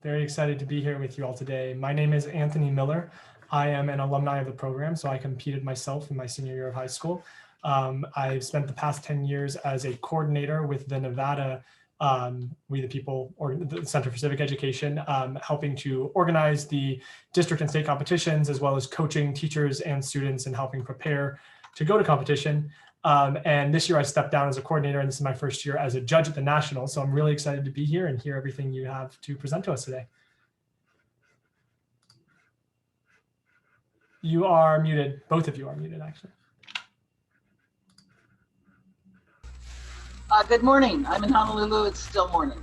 Very excited to be here with you all today. My name is Anthony Miller. I am an alumni of the program, so I competed myself in my senior year of high school. I've spent the past 10 years as a coordinator with the Nevada We the People, or the Center for Civic Education, helping to organize the district and state competitions, as well as coaching teachers and students and helping prepare to go to competition. And this year I stepped down as a coordinator, and this is my first year as a judge at the National. So I'm really excited to be here and hear everything you have to present to us today. You are muted. Both of you are muted, actually. Good morning. I'm in Honolulu. It's still morning.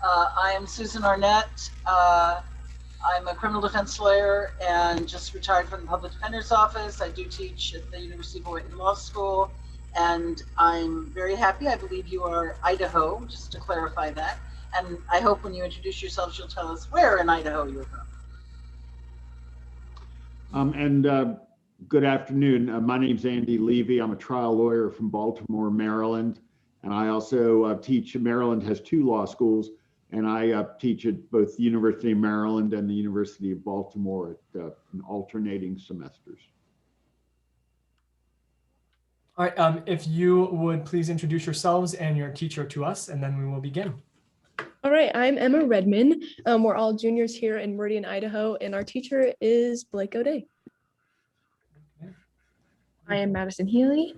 I am Susan Arnett. I'm a criminal defense lawyer and just retired from the public defender's office. I do teach at the University of Hawaii Law School, and I'm very happy. I believe you are Idaho, just to clarify that. And I hope when you introduce yourselves, you'll tell us where in Idaho you're from. Good afternoon. My name's Andy Levy. I'm a trial lawyer from Baltimore, Maryland. And I also teach. Maryland has two law schools, and I teach at both the University of Maryland and the University of Baltimore at alternating semesters. All right, if you would please introduce yourselves and your teacher to us, and then we will begin. All right, I'm Emma Redman. We're all juniors here in Meridian, Idaho, and our teacher is Blake O'Day. Okay. I am Madison Healy.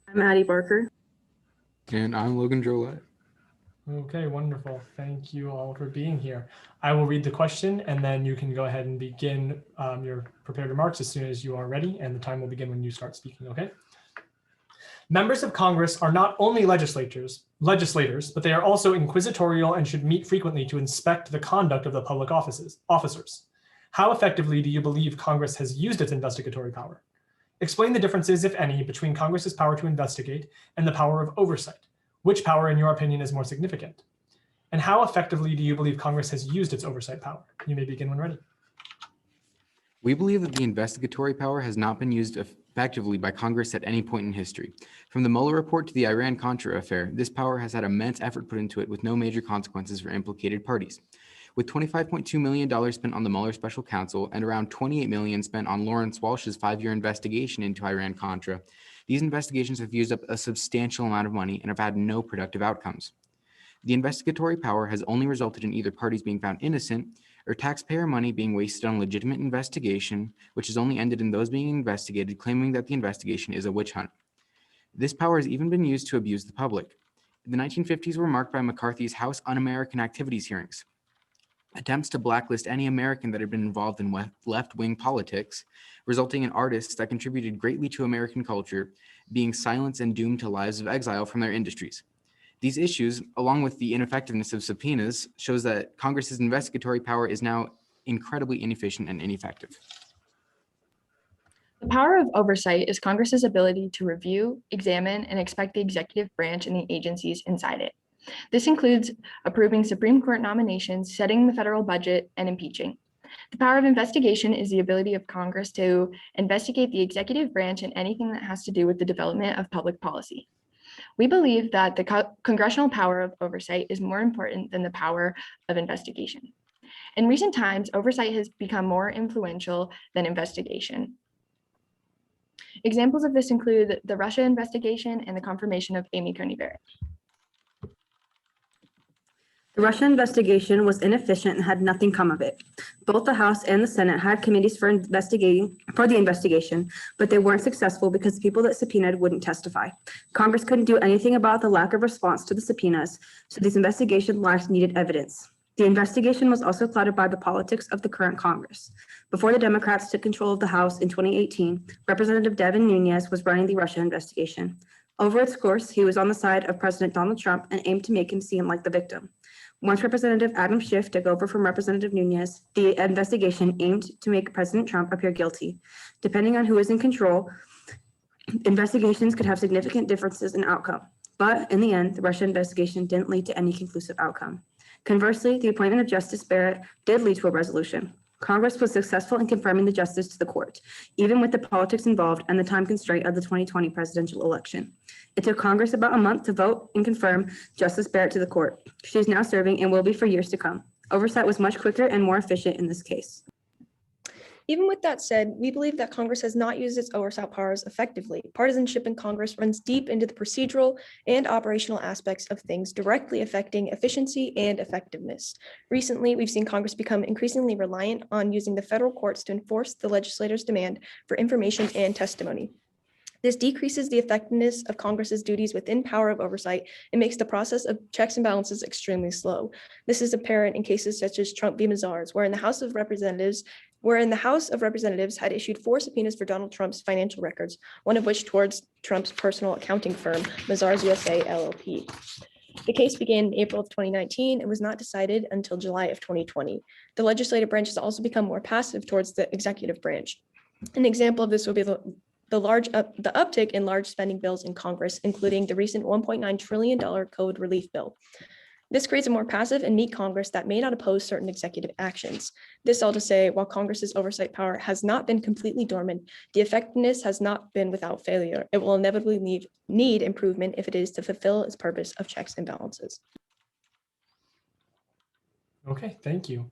I'm Addie Barker. And I'm Logan Jolette. Okay, wonderful. Thank you all for being here. I will read the question, and then you can go ahead and begin your prepared remarks as soon as you are ready, and the time will begin when you start speaking, okay? Members of Congress are not only legislators, but they are also inquisitorial and should meet frequently to inspect the conduct of the public officers. How effectively do you believe Congress has used its investigatory power? Explain the differences, if any, between Congress's power to investigate and the power of oversight. Which power, in your opinion, is more significant? And how effectively do you believe Congress has used its oversight power? You may begin when ready. We believe that the investigatory power has not been used effectively by Congress at any point in history. From the Mueller report to the Iran-Contra affair, this power has had immense effort put into it with no major consequences for implicated parties. With $25.2 million spent on the Mueller special counsel and around $28 million spent on Lawrence Walsh's 5-year investigation into Iran-Contra, these investigations have used up a substantial amount of money and have had no productive outcomes. The investigatory power has only resulted in either parties being found innocent or taxpayer money being wasted on legitimate investigation, which has only ended in those being investigated claiming that the investigation is a witch hunt. This power has even been used to abuse the public. The 1950s were marked by McCarthy's House Un-American Activities hearings. Attempts to blacklist any American that had been involved in left-wing politics, resulting in artists that contributed greatly to American culture being silenced and doomed to lives of exile from their industries. These issues, along with the ineffectiveness of subpoenas, shows that Congress's investigatory power is now incredibly inefficient and ineffective. The power of oversight is Congress's ability to review, examine, and inspect the executive branch and the agencies inside it. This includes approving Supreme Court nominations, setting the federal budget, and impeaching. The power of investigation is the ability of Congress to investigate the executive branch and anything that has to do with the development of public policy. We believe that the congressional power of oversight is more important than the power of investigation. In recent times, oversight has become more influential than investigation. Examples of this include the Russia investigation and the confirmation of Amy Coney Barrett. The Russia investigation was inefficient and had nothing come of it. Both the House and the Senate had committees for the investigation, but they weren't successful because the people that subpoenaed wouldn't testify. Congress couldn't do anything about the lack of response to the subpoenas, so these investigations lacked needed evidence. The investigation was also clouded by the politics of the current Congress. Before the Democrats took control of the House in 2018, Representative Devin Nunes was running the Russia investigation. Over its course, he was on the side of President Donald Trump and aimed to make him seem like the victim. Once Representative Adam Schiff took over from Representative Nunes, the investigation aimed to make President Trump appear guilty. Depending on who is in control, investigations could have significant differences in outcome. But in the end, the Russia investigation didn't lead to any conclusive outcome. Conversely, the appointment of Justice Barrett did lead to a resolution. Congress was successful in confirming the justice to the court, even with the politics involved and the time constraint of the 2020 presidential election. It took Congress about a month to vote and confirm Justice Barrett to the court. She is now serving and will be for years to come. Oversight was much quicker and more efficient in this case. Even with that said, we believe that Congress has not used its oversight powers effectively. Partisanship in Congress runs deep into the procedural and operational aspects of things, directly affecting efficiency and effectiveness. Recently, we've seen Congress become increasingly reliant on using the federal courts to enforce the legislators' demand for information and testimony. This decreases the effectiveness of Congress's duties within power of oversight and makes the process of checks and balances extremely slow. This is apparent in cases such as Trump v. Mazars, wherein the House of Representatives had issued 4 subpoenas for Donald Trump's financial records, one of which towards Trump's personal accounting firm, Mazars USA LLP. The case began in April of 2019 and was not decided until July of 2020. The legislative branch has also become more passive towards the executive branch. An example of this would be the uptick in large spending bills in Congress, including the recent $1.9 trillion COVID relief bill. This creates a more passive and meek Congress that may not oppose certain executive actions. This all to say, while Congress's oversight power has not been completely dormant, the effectiveness has not been without failure. It will inevitably need improvement if it is to fulfill its purpose of checks and balances. Okay, thank you.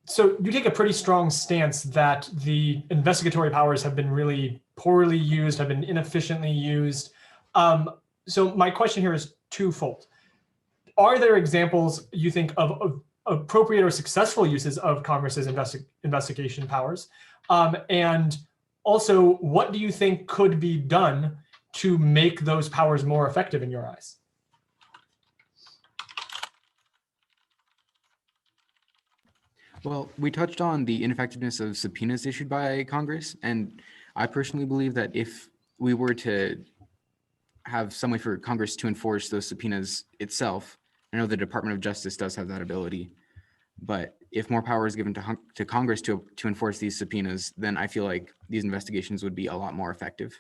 So you take a pretty strong stance that the investigatory powers have been really poorly used, have been inefficiently used. So my question here is twofold. Are there examples you think of appropriate or successful uses of Congress's investigation powers? And also, what do you think could be done to make those powers more effective in your eyes? Well, we touched on the ineffectiveness of subpoenas issued by Congress, and I personally believe that if we were to have some way for Congress to enforce those subpoenas itself, I know the Department of Justice does have that ability, but if more power is given to Congress to enforce these subpoenas, then I feel like these investigations would be a lot more effective.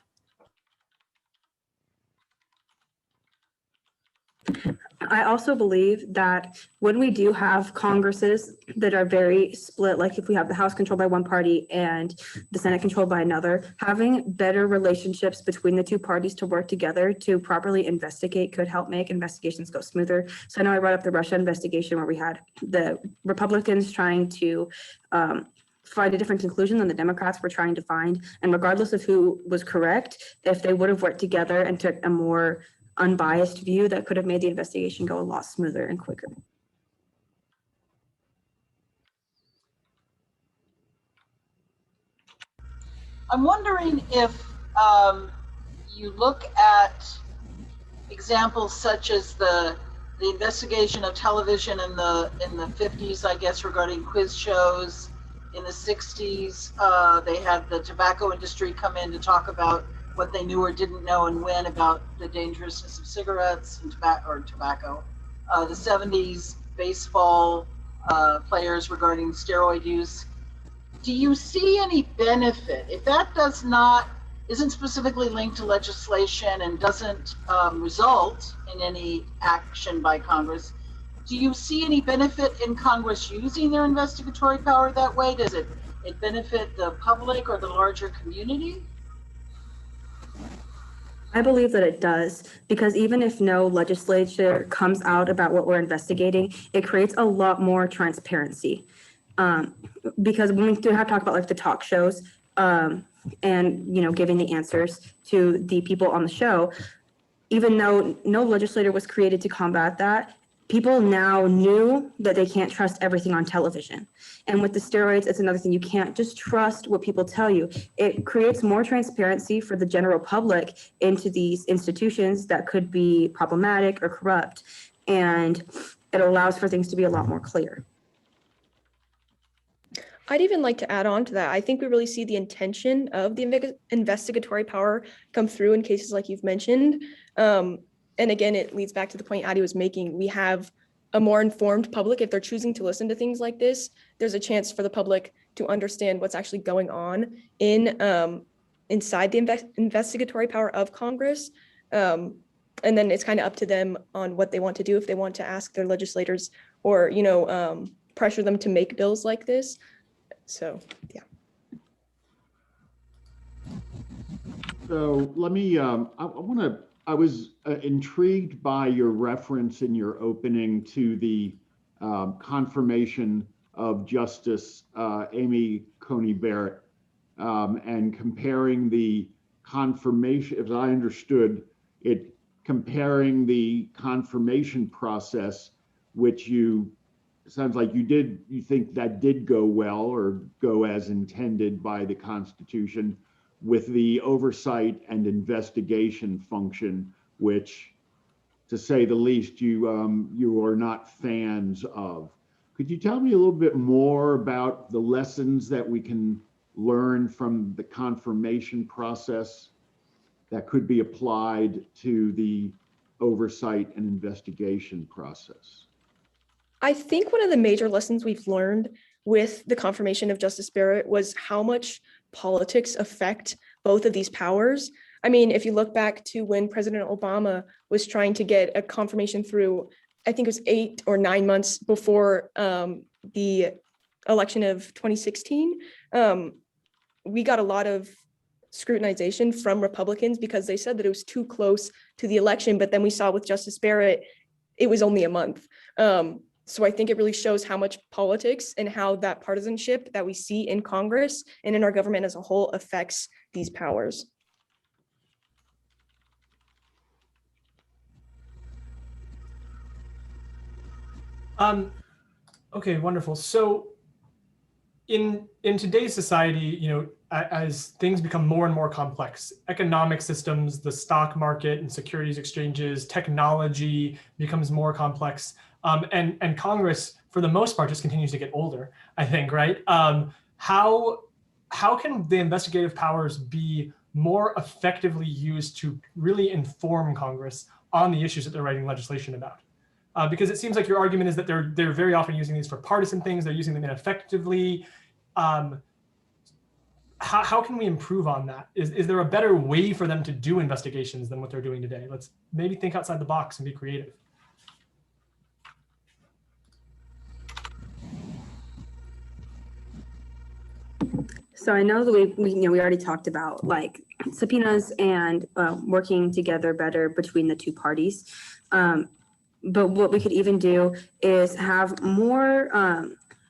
I also believe that when we do have Congresses that are very split, like if we have the House controlled by one party and the Senate controlled by another, having better relationships between the two parties to work together to properly investigate could help make investigations go smoother. So I know I brought up the Russia investigation where we had the Republicans trying to find a different conclusion than the Democrats were trying to find. And regardless of who was correct, if they would have worked together and took a more unbiased view, that could have made the investigation go a lot smoother and quicker. I'm wondering if you look at examples such as the investigation of television in the 50s, I guess, regarding quiz shows. In the 60s, they had the tobacco industry come in to talk about what they knew or didn't know and when about the dangerousness of cigarettes and tobacco. The 70s, baseball players regarding steroid use. Do you see any benefit if that isn't specifically linked to legislation and doesn't result in any action by Congress? Do you see any benefit in Congress using their investigatory power that way? Does it benefit the public or the larger community? I believe that it does, because even if no legislature comes out about what we're investigating, it creates a lot more transparency. Because when we do have to talk about like the talk shows and, you know, giving the answers to the people on the show, even though no legislator was created to combat that, people now knew that they can't trust everything on television. And with the steroids, it's another thing. You can't just trust what people tell you. It creates more transparency for the general public into these institutions that could be problematic or corrupt. And it allows for things to be a lot more clear. I'd even like to add on to that. I think we really see the intention of the investigatory power come through in cases like you've mentioned. And again, it leads back to the point Addie was making. We have a more informed public. If they're choosing to listen to things like this, there's a chance for the public to understand what's actually going on inside the investigatory power of Congress. And then it's kind of up to them on what they want to do, if they want to ask their legislators or, pressure them to make bills like this. So, yeah. So let me, I was intrigued by your reference in your opening to the confirmation of Justice Amy Coney Barrett and comparing the confirmation, as I understood it, comparing the confirmation process, which sounds like you think that did go well or go as intended by the Constitution, with the oversight and investigation function, which, to say the least, you are not fans of. Could you tell me a little bit more about the lessons that we can learn from the confirmation process that could be applied to the oversight and investigation process? I think one of the major lessons we've learned with the confirmation of Justice Barrett was how much politics affect both of these powers. I mean, if you look back to when President Obama was trying to get a confirmation through, I think it was 8 or 9 months before the election of 2016, we got a lot of scrutinization from Republicans because they said that it was too close to the election. But then we saw with Justice Barrett, it was only a month. So I think it really shows how much politics and how that partisanship that we see in Congress and in our government as a whole affects these powers. Okay, wonderful. So in today's society, as things become more and more complex, economic systems, the stock market and securities exchanges, technology becomes more complex. And Congress, for the most part, just continues to get older, I think, right? How can the investigative powers be more effectively used to really inform Congress on the issues that they're writing legislation about? Because it seems like your argument is that they're very often using these for partisan things, they're using them ineffectively. How can we improve on that? Is there a better way for them to do investigations than what they're doing today? Let's maybe think outside the box and be creative. So I know that we already talked about like subpoenas and working together better between the two parties. But what we could even do is have more,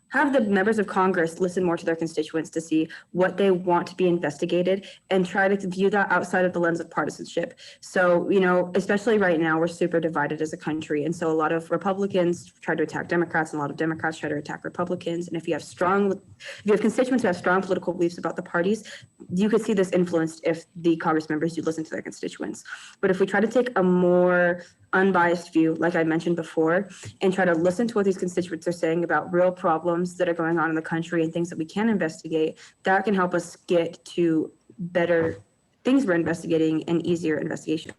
have the members of Congress listen more to their constituents to see what they want to be investigated and try to view that outside of the lens of partisanship. So, especially right now, we're super divided as a country. And so a lot of Republicans try to attack Democrats and a lot of Democrats try to attack Republicans. And if you have constituents who have strong political beliefs about the parties, you could see this influenced if the Congress members do listen to their constituents. But if we try to take a more unbiased view, like I mentioned before, and try to listen to what these constituents are saying about real problems that are going on in the country and things that we can investigate, that can help us get to better things we're investigating and easier investigation.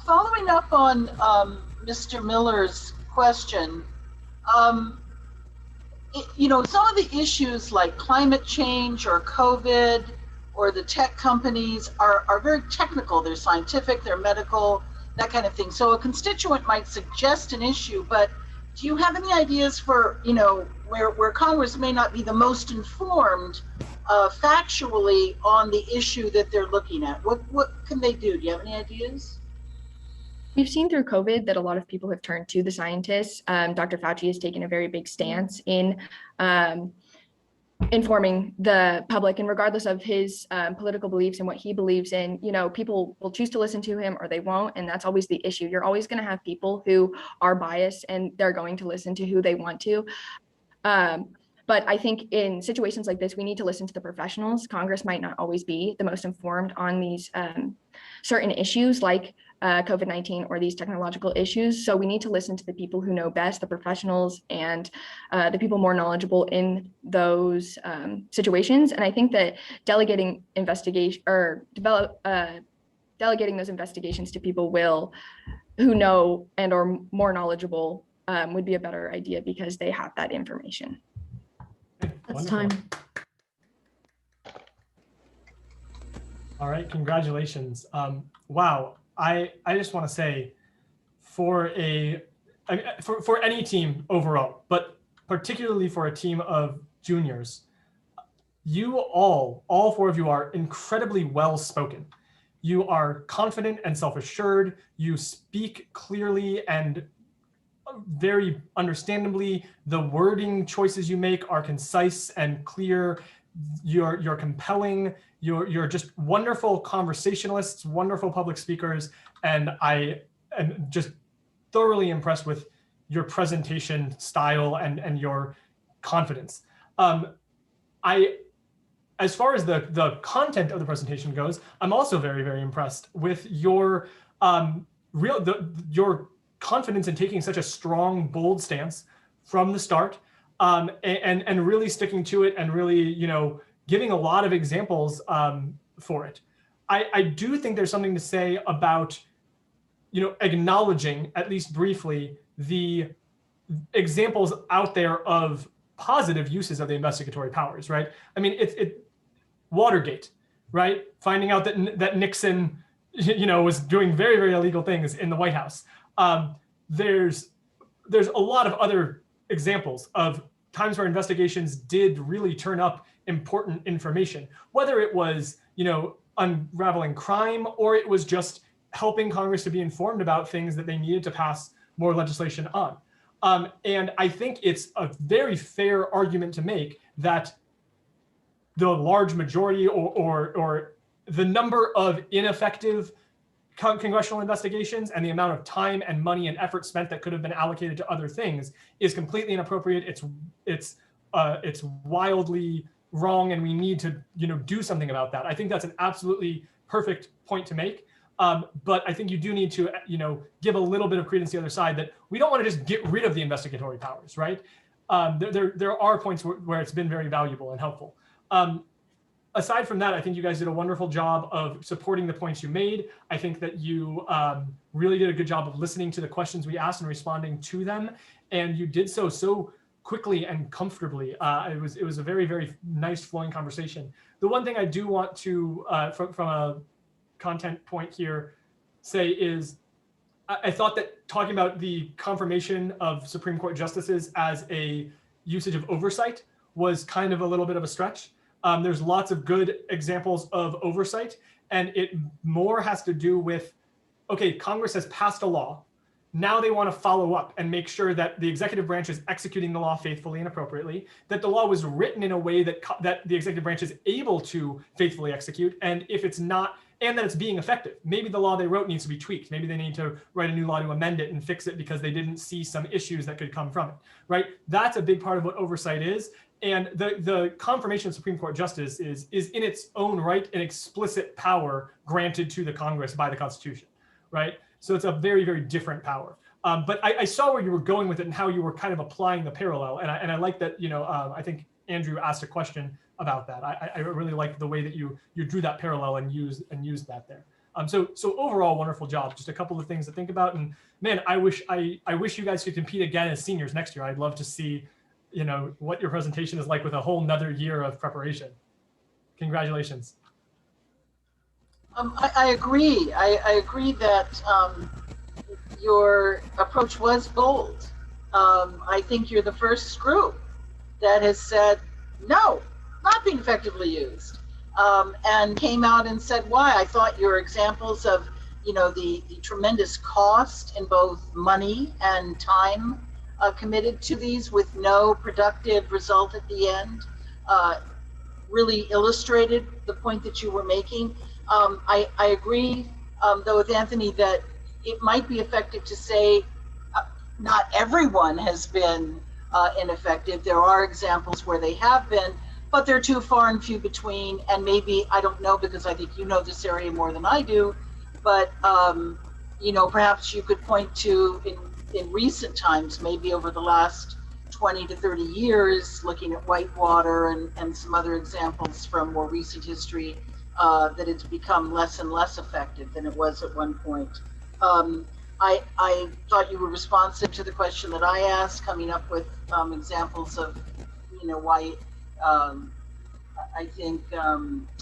Following up on Mr. Miller's question, some of the issues like climate change or COVID or the tech companies are very technical. They're scientific, they're medical, that kind of thing. So a constituent might suggest an issue, but do you have any ideas for, where Congress may not be the most informed factually on the issue that they're looking at? What can they do? Do you have any ideas? We've seen through COVID that a lot of people have turned to the scientists. Dr. Fauci has taken a very big stance in informing the public, and regardless of his political beliefs and what he believes in, people will choose to listen to him or they won't, and that's always the issue. You're always going to have people who are biased and they're going to listen to who they want to. But I think in situations like this, we need to listen to the professionals. Congress might not always be the most informed on these certain issues like COVID-19 or these technological issues. So we need to listen to the people who know best, the professionals and the people more knowledgeable in those situations. And I think that delegating investigation or delegating those investigations to people who know and are more knowledgeable would be a better idea because they have that information. That's time. All right, congratulations. Wow, I just want to say, for a I mean, for any team overall, but particularly for a team of juniors, you all four of you are incredibly well spoken. You are confident and self-assured. You speak clearly and very understandably. The wording choices you make are concise and clear. You're compelling. You're just wonderful conversationalists, wonderful public speakers, and I am just thoroughly impressed with your presentation style and your confidence. As far as the content of the presentation goes, I'm also very, very impressed with your your confidence in taking such a strong, bold stance from the start, and really sticking to it, and really, you know, giving a lot of examples for it. I do think there's something to say about, you know, acknowledging, at least briefly, the examples out there of positive uses of the investigatory powers, right? I mean, Watergate, right? Finding out that Nixon, you know, was doing very, very illegal things in the White House. There's a lot of other examples of times where investigations did really turn up important information, whether it was, you know, unraveling crime, or it was just helping Congress to be informed about things that they needed to pass more legislation on. And I think it's a very fair argument to make that the large majority or the number of ineffective congressional investigations and the amount of time and money and effort spent that could have been allocated to other things is completely inappropriate. It's wildly wrong, and we need to, you know, do something about that. I think that's an absolutely perfect point to make. But I think you do need to, you know, give a little bit of credence to the other side, that we don't want to just get rid of the investigatory powers, right? There are points where it's been very valuable and helpful. Aside from that, I think you guys did a wonderful job of supporting the points you made. I think that you really did a good job of listening to the questions we asked and responding to them. And you did so quickly and comfortably. It was a very, very nice flowing conversation. The one thing I do want to, from a content point here, say is, I thought that talking about the confirmation of Supreme Court justices as a usage of oversight was kind of a little bit of a stretch. There's lots of good examples of oversight, and it more has to do with, okay, Congress has passed a law. Now they want to follow up and make sure that the executive branch is executing the law faithfully and appropriately, that the law was written in a way that the executive branch is able to faithfully execute, and if it's not, and that it's being effective. Maybe the law they wrote needs to be tweaked. Maybe they need to write a new law to amend it and fix it because they didn't see some issues that could come from it, right? That's a big part of what oversight is. And the confirmation of Supreme Court justice is in its own right an explicit power granted to the Congress by the Constitution, right? So it's a very, very different power. But I saw where you were going with it and how you were kind of applying the parallel. And I like that, you know, I think Andrew asked a question about that. I really liked the way that you drew that parallel and used that there. So overall, wonderful job. Just a couple of things to think about. And man, I wish you guys could compete again as seniors next year. I'd love to see, you know, what your presentation is like with a whole nother year of preparation. Congratulations. I agree. I agree that your approach was bold. I think you're the first group that has said, no, not being effectively used, and came out and said why. I thought your examples of, you know, the tremendous cost in both money and time committed to these with no productive result at the end really illustrated the point that you were making. I agree, though, with Anthony that it might be effective to say not everyone has been ineffective. There are examples where they have been, but they're too far and few between. And maybe, I don't know, because I think you know this area more than I do, but you know, perhaps you could point to in recent times, maybe over the last 20 to 30 years, looking at Whitewater and some other examples from more recent history, that it's become less and less effective than it was at one point. I thought you were responsive to the question that I asked, coming up with examples of, you know, why. I think,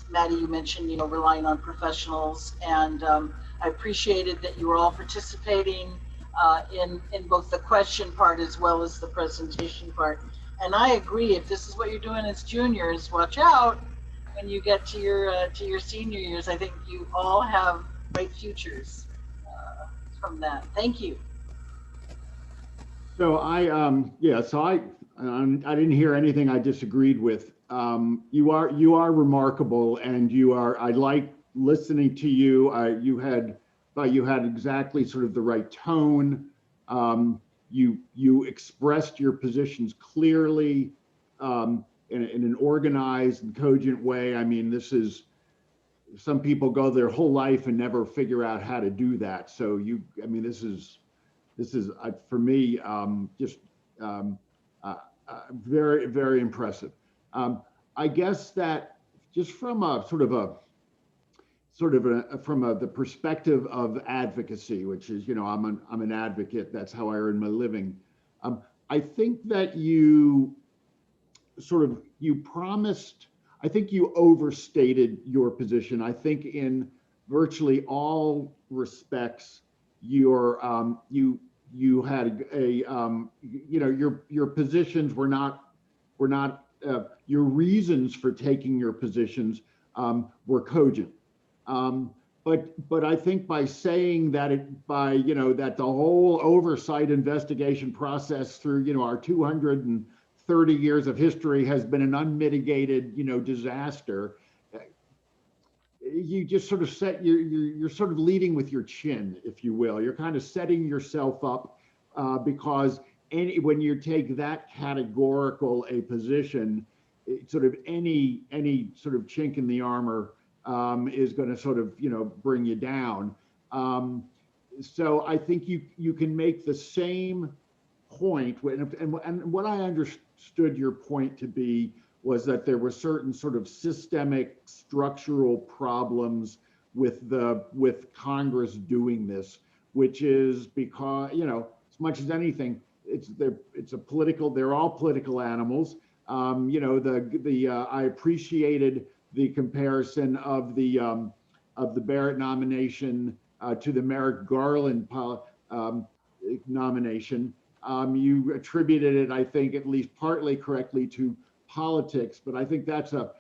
Maddie, you mentioned, you know, relying on professionals, and I appreciated that you were all participating. in both the question part as well as the presentation part. And I agree, if this is what you're doing as juniors, watch out when you get to your senior years. I think you all have bright futures from that. Thank you. So I didn't hear anything I disagreed with. You are remarkable, and I like listening to you. You had exactly sort of the right tone. You expressed your positions clearly, in an organized and cogent way. I mean, some people go their whole life and never figure out how to do that. So this is for me just very, very impressive. I guess that just from the perspective of advocacy, which is, I'm an advocate. That's how I earn my living. I think that you promised. I think you overstated your position. I think in virtually all respects, you had your positions were not your reasons for taking your positions were cogent. But I think by saying that that the whole oversight investigation process through our 230 years of history has been an unmitigated disaster, you just sort of you're sort of leading with your chin, if you will. You're kind of setting yourself up because when you take that categorical a position, sort of any sort of chink in the armor is going to sort of bring you down. So I think you can make the same point, and what I understood your point to be was that there were certain sort of systemic structural problems with Congress doing this, which is because as much as anything, they're all political animals. I appreciated the comparison of the Barrett nomination to the Merrick Garland nomination. You attributed it, I think, at least partly correctly to politics, but I think that's a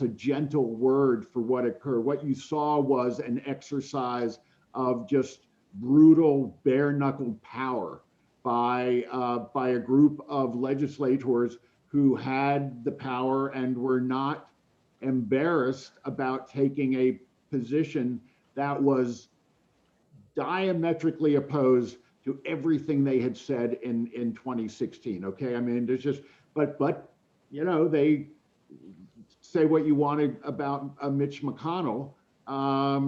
gentle word for what occurred. What you saw was an exercise of just brutal, bare-knuckled power by a group of legislators who had the power and were not embarrassed about taking a position that was diametrically opposed to everything they had said in 2016. Okay, I mean, there's just but they say what you wanted about Mitch McConnell.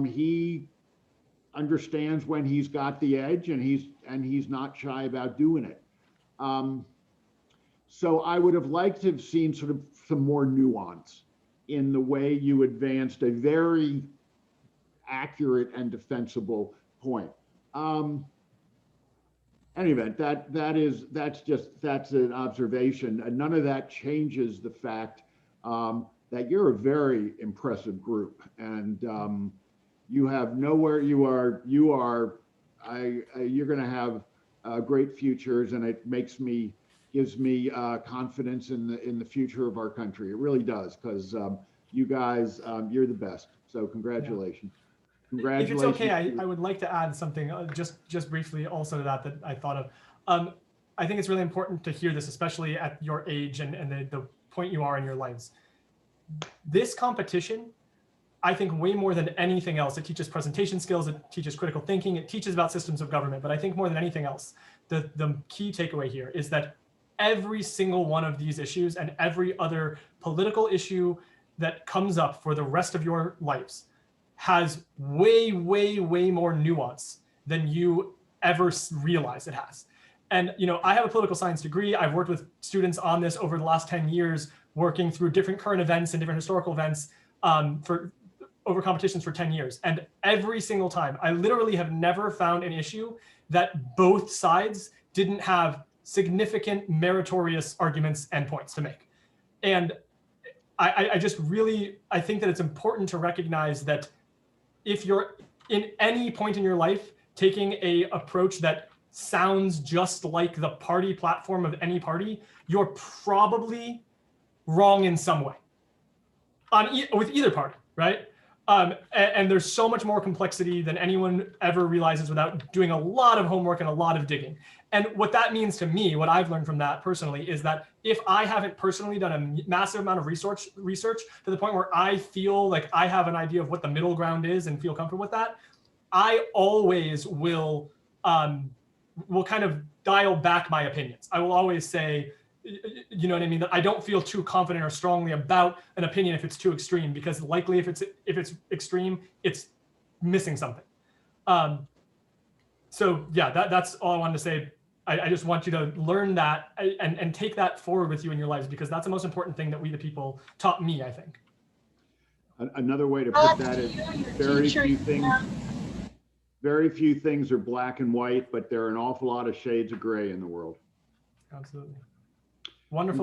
He understands when he's got the edge, and he's not shy about doing it. So I would have liked to have seen sort of some more nuance in the way you advanced a very accurate and defensible point. Anyway, that's an observation, and none of that changes the fact that you're a very impressive group, and you have nowhere. You're going to have great futures, and it gives me confidence in the future of our country. It really does, because you guys, you're the best. So congratulations. Yeah. If it's okay, I would like to add something just briefly also to that I thought of. I think it's really important to hear this, especially at your age and the point you are in your lives. This competition, I think way more than anything else, it teaches presentation skills, it teaches critical thinking, it teaches about systems of government. But I think more than anything else, the key takeaway here is that every single one of these issues and every other political issue that comes up for the rest of your lives has way, way, way more nuance than you ever realize it has. And I have a political science degree. I've worked with students on this over the last 10 years, working through different current events and different historical events over competitions for 10 years. And every single time, I literally have never found an issue that both sides didn't have significant meritorious arguments and points to make. And I think that it's important to recognize that if you're in any point in your life taking a approach that sounds just like the party platform of any party, you're probably wrong in some way with either party, right? And there's so much more complexity than anyone ever realizes without doing a lot of homework and a lot of digging. And what that means to me, what I've learned from that personally, is that if I haven't personally done a massive amount of research to the point where I feel like I have an idea of what the middle ground is and feel comfortable with that, I always will kind of dial back my opinions. I will always say, you know what I mean, that I don't feel too confident or strongly about an opinion if it's too extreme, because likely if it's extreme, it's missing something. So yeah, that's all I wanted to say. I just want you to learn that and take that forward with you in your lives, because that's the most important thing that we the people taught me, I think. Another way to put that is very few things are black and white, but there are an awful lot of shades of gray in the world. Absolutely. Wonderful.